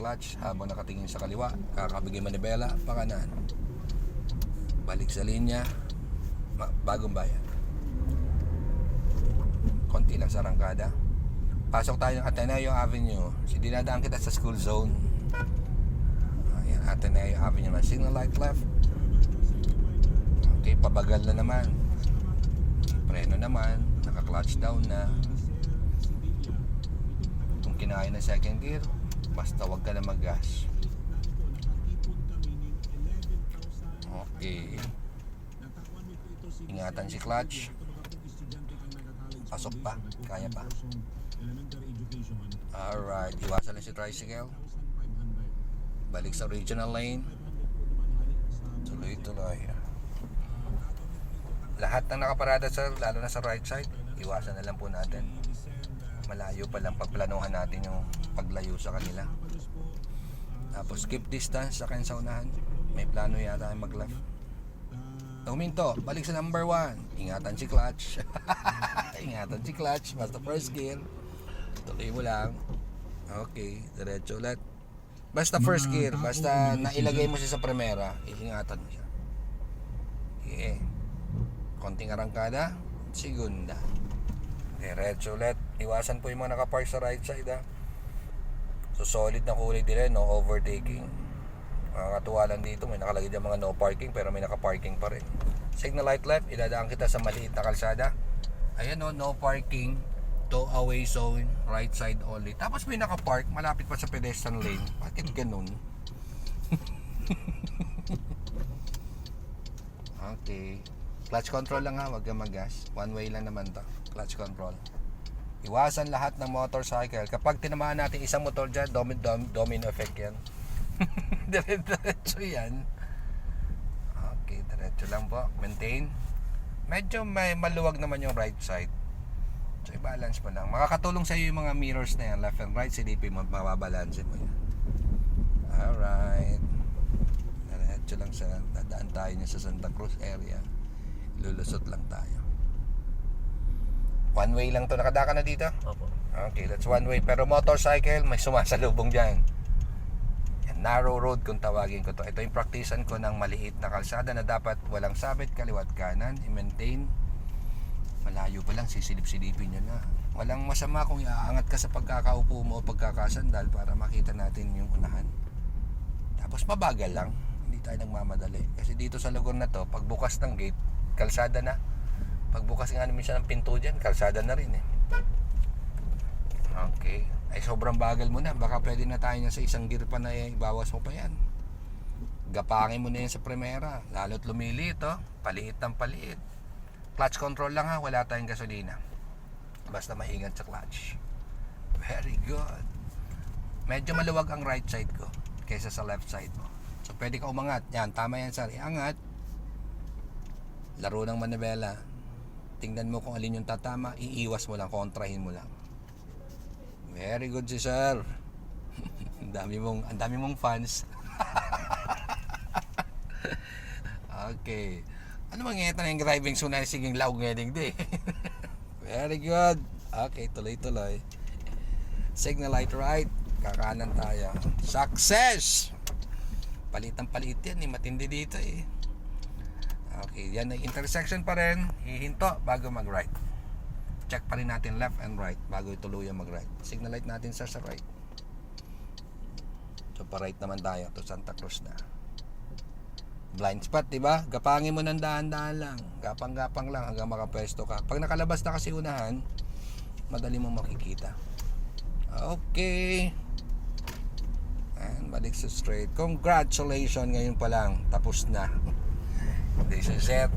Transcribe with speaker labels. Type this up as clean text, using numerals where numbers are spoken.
Speaker 1: clutch habang nakatingin sa kaliwa. Kakabigay manibela, pakanan. Balik sa linya. Bagong bayan. Konti lang sa arangkada. Pasok tayo ng Ateneo Avenue. Dinadaan kita sa school zone. Ayan, Ateneo Avenue na. Signal light left. Okay, pabagal na naman. Preno naman. Naka-clutch down na. Kung kinain ng second gear, basta wag ka na mag-gas. Okay. Ingatan si clutch. Pasok pa. Kaya pa. Alright. Iwasan lang si tricycle. Balik sa original lane. Tuloy-tuloy. Lahat ng nakaparada sir, lalo na sa right side, iwasan na lang po natin. Malayo pa lang pagplanuhan natin yung paglayo sa kanila. Tapos keep distance sa akin sa unahan. May plano yata mag left. Huminto, balik sa number 1. Ingatan si clutch. Ingatan si clutch. Basta first gear. Tuloy mo lang. Okay, diretso ulit. Basta first gear. Basta nailagay mo siya sa primera, iingatan mo siya. Okay. Konting arangkada. Segunda. Diretso ulit. Iwasan po yung mga nakapark sa right side ha. So solid na kulay nila, no overtaking. Nakakatuwa lang dito, may nakalagay dyan mga no parking pero may naka-parking pa rin. Signal light left, idadaan kita sa maliit na kalsada. Ayan o, no parking, to away zone, right side only. Tapos may naka-park, malapit pa sa pedestrian lane. Bakit ganun? Okay. Clutch control lang ha, wag kang mag-gas. One way lang naman to, clutch control. Iwasan lahat ng motorcycle. Kapag tinamaan natin isang motor dyan, domino effect yan. Diretso yan. Okay, diretso lang po. Maintain. Medyo may maluwag naman yung right side. So i-balance mo lang. Makakatulong sa iyo yung mga mirrors na yan, left and right. Silipin mo, mababalansin mo yan. Alright. Diretso lang sa dadaan tayo niya sa Santa Cruz area. Lulusot lang tayo. One way lang to. Nakadaka na dito?
Speaker 2: Opo.
Speaker 1: Okay, that's one way. Pero motorcycle, may sumasalubong dyan. Narrow road kung tawagin ko to. Ito yung praktisan ko ng maliit na kalsada na dapat walang sabit kaliwat kanan. I-maintain. Malayo pa lang, sisilip-silipin nyo na. Walang masama kung iaangat ka sa pagkakaupo mo o pagkakasandal para makita natin yung unahan. Tapos mabagal lang. Hindi tayo nagmamadali. Kasi dito sa lugar na to, pagbukas ng gate, kalsada na. Pagbukas nga namin siya ng pinto dyan, kalsada na rin eh. Okay. Ay sobrang bagal mo na. Baka pwede na tayo na sa isang gear pa na ibawas mo pa yan. Gapangin mo na yan sa primera. Lalo't lumilit oh. Paliit ng paliit. Clutch control lang ha. Wala tayong gasolina. Basta mahingat sa clutch. Very good. Medyo maluwag ang right side ko kaysa sa left side mo. So pwede ka umangat. Yan, tama yan sir. Iangat. Laro ng manibela. Tingnan mo kung alin yung tatama. Iiwas mo lang. Kontrahin mo lang. Very good si sir. Ang dami mong fans. Okay. Ano mangyayari na yung driving so na siging laog ngeding di? Very good. Okay, tuloy-tuloy. Signal light right. Kakanan tayo. Success! Palitan-palit yan eh. Matindi dito eh. Okay, yan ay intersection pa rin. Hihinto bago mag-right. Check pa rin natin left and right bago ituluyan mag-right. Signal light natin sa right. So pa-right naman tayo to Santa Cruz na. Blind spot, diba? Gapangin mo ng dahan-dahan lang. Gapang-gapang lang hanggang makapwesto ka. Pag nakalabas na kasi unahan, madali mong makikita. Okay. And balik sa straight. Congratulations, ngayon pa lang. Tapos na. This is it.